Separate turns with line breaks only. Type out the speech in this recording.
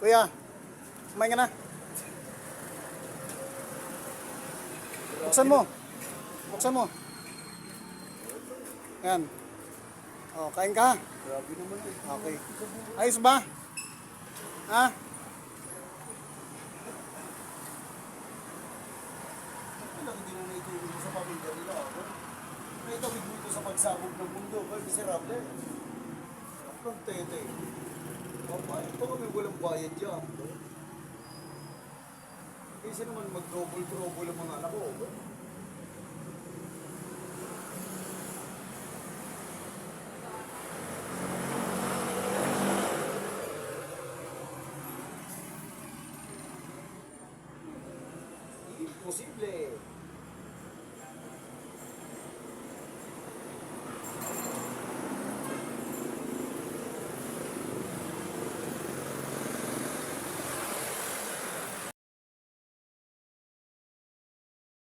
Kuya, kumain ka na. Buksan mo. Buksan mo. Yan. O, kain ka.
Grabe naman eh.
Okay. Ayos ba? Ha?
Hindi mo naitulong sa pamilya nila. Naitawid mo ito sa pagsabog ng mundo. Well, miserable. Ang tete. Ito kami walang bayad dyan. Kasi naman mag-trouble ang mga anak ko. Imposible.